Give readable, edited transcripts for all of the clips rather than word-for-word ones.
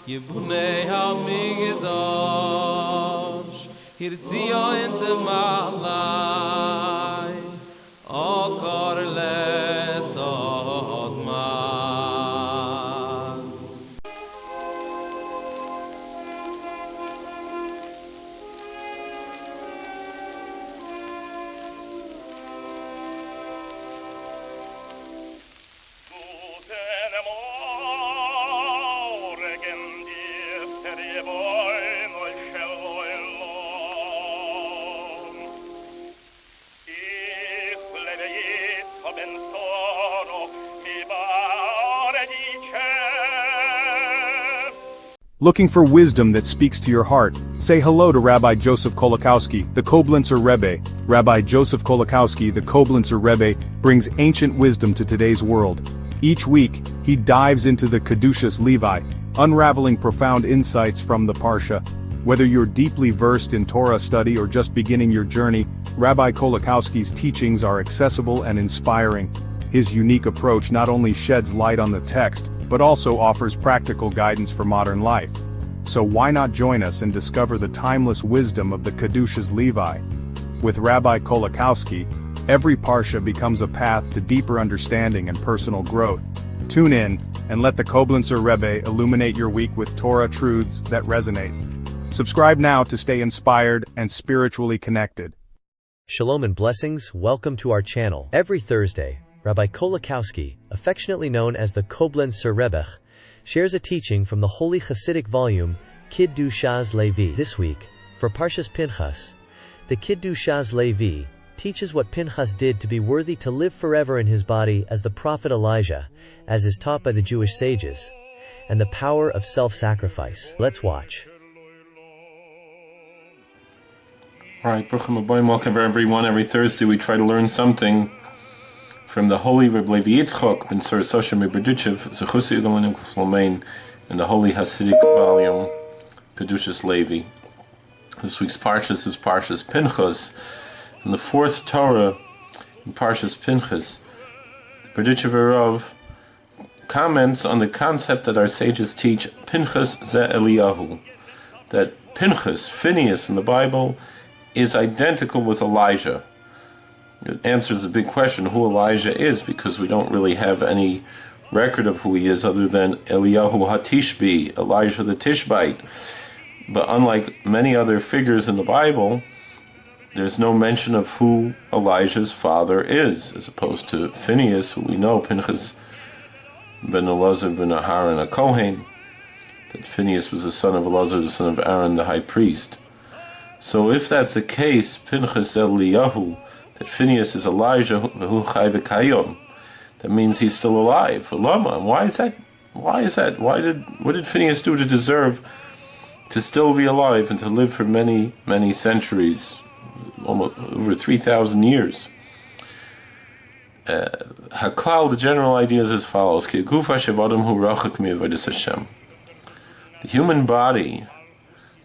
Yibunei HaMikdash Hirtzio Inte Malai Okor Les Ozman. Looking for wisdom that speaks to your heart? Say hello to Rabbi Joseph Kolakowski, the Koblenzer Rebbe. Rabbi Joseph Kolakowski, the Koblenzer Rebbe, brings ancient wisdom to today's world. Each week, he dives into the Kedushas Levi, unraveling profound insights from the Parsha. Whether you're deeply versed in Torah study or just beginning your journey, Rabbi Kolakowski's teachings are accessible and inspiring. His unique approach not only sheds light on the text, but also offers practical guidance for modern life. So why not join us and discover the timeless wisdom of the Kedushas Levi? With Rabbi Kolakowski, every Parsha becomes a path to deeper understanding and personal growth. Tune in, and let the Koblenzer Rebbe illuminate your week with Torah truths that resonate. Subscribe now to stay inspired and spiritually connected. Shalom and blessings, welcome to our channel. Every Thursday, Rabbi Kolakowski, affectionately known as the Koblenzer Rebbe, shares a teaching from the holy Hasidic volume, Kedushas Levi. This week, for Parshas Pinchas, the Kedushas Levi teaches what Pinchas did to be worthy to live forever in his body as the prophet Elijah, as is taught by the Jewish sages, and the power of self-sacrifice. Let's watch. Alright, Bruchim Aboim, welcome everyone. Every Thursday we try to learn something from the holy Rebbe Levi Yitzchok ben Sor Soshem Berduchev, Zechusi Ugalanim Klomein, in the holy Hasidic volume, Kedushas Levi. This week's Parshas is Parshas Pinchas, and the fourth Torah in Parshas Pinchas. The Berduchev Rav comments on the concept that our sages teach, Pinchas ze Eliyahu, that Pinchas, Phineas in the Bible, is identical with Elijah. It answers the big question who Elijah is, because we don't really have any record of who he is other than Eliyahu HaTishbi, Elijah the Tishbite. But unlike many other figures in the Bible, there's no mention of who Elijah's father is, as opposed to Phineas, who we know, Pinchas ben Elazar ben Aharon a Kohen, that Phineas was the son of Elazar, the son of Aaron, the high priest. So if that's the case, Pinchas Eliyahu, that Phineas is Elijah, that means he's still alive. Lama, why is that? What did Phineas do to deserve to still be alive and to live for many, many centuries, almost over 3,000 years? Haklal, the general idea is as follows: the human body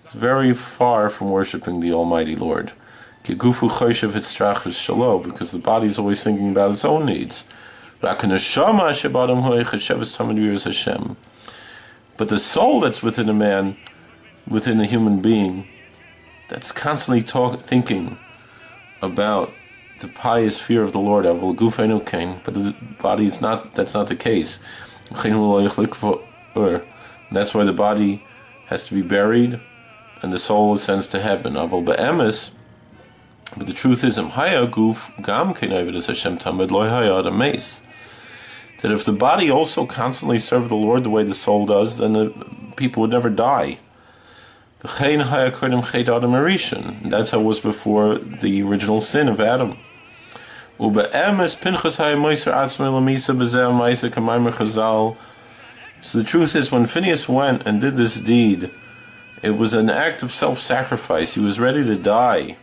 is very far from worshiping the Almighty Lord, because the body is always thinking about its own needs. But the soul that's within a man, within a human being, that's constantly thinking about the pious fear of the Lord, but the body is not. That's not the case. That's why the body has to be buried, and the soul ascends to heaven. But the truth is, that if the body also constantly served the Lord the way the soul does, then the people would never die. And that's how it was before the original sin of Adam. So the truth is, when Phineas went and did this deed, it was an act of self-sacrifice. He was ready to die,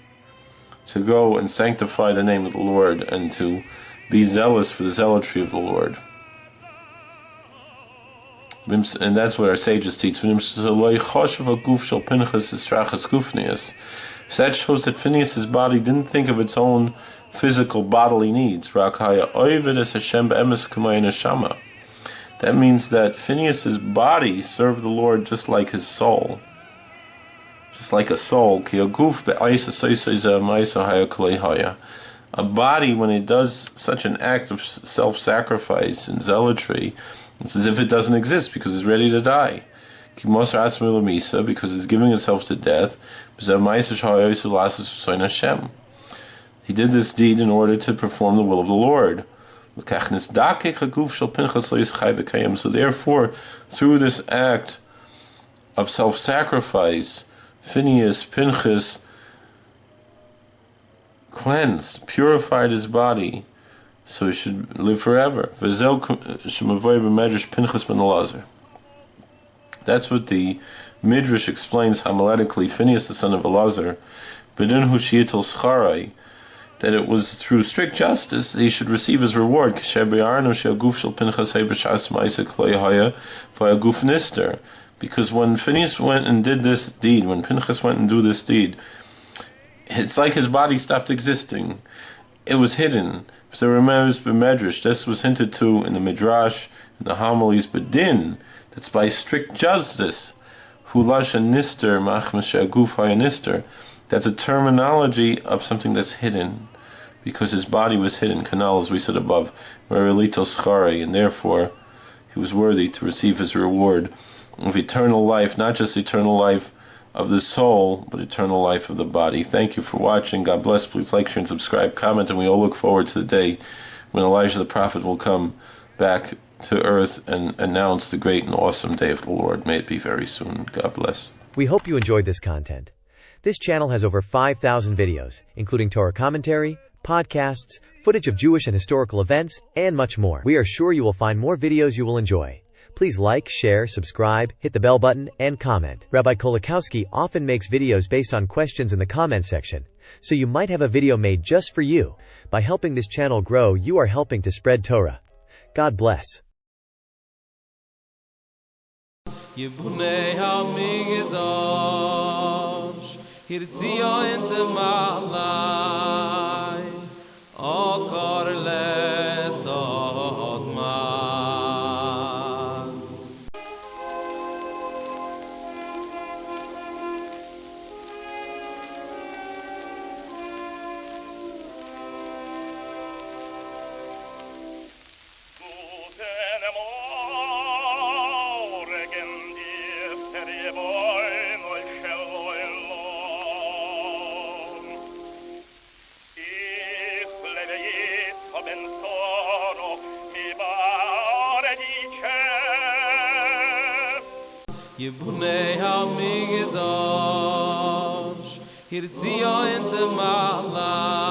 to go and sanctify the name of the Lord and to be zealous for the zealotry of the Lord. And that's what our sages teach. So that shows that Phineas' body didn't think of its own physical bodily needs. That That means that Phineas's body served the Lord just like his soul. Just like a soul. A body, when it does such an act of self-sacrifice and zealotry, it's as if it doesn't exist because it's ready to die. Because it's giving itself to death. He did this deed in order to perform the will of the Lord. So therefore, through this act of self-sacrifice, Pinchas cleansed, purified his body, so he should live forever. That's what the Midrash explains homiletically. Phineas, the son of Elazar, that it was through strict justice that he should receive his reward. Because when Phineas went and did this deed, when Pinchas went and do this deed, it's like his body stopped existing. It was hidden. So remembers b'medrash, this was hinted to in the Midrash, in the homilies, but din, that's by strict justice. Hulash and nister, machmash aguf hayanister. That's a terminology of something that's hidden, because his body was hidden, canal, as we said above, and therefore he was worthy to receive his reward of eternal life, not just eternal life of the soul, but eternal life of the body. Thank you for watching. God bless. Please like, share, and subscribe, comment, and we all look forward to the day when Elijah the prophet will come back to earth and announce the great and awesome day of the Lord. May it be very soon. God bless. We hope you enjoyed this content. This channel has over 5,000 videos, including Torah commentary, podcasts, footage of Jewish and historical events, and much more. We are sure you will find more videos you will enjoy. Please like, share, subscribe, hit the bell button, and comment. Rabbi Kolakowski often makes videos based on questions in the comment section, so you might have a video made just for you. By helping this channel grow, you are helping to spread Torah. God bless. Yibunei HaMikdash, Hirtzia ente malai, Okar les ozman. Yibunei HaMikdash, Hirtzia ente malai.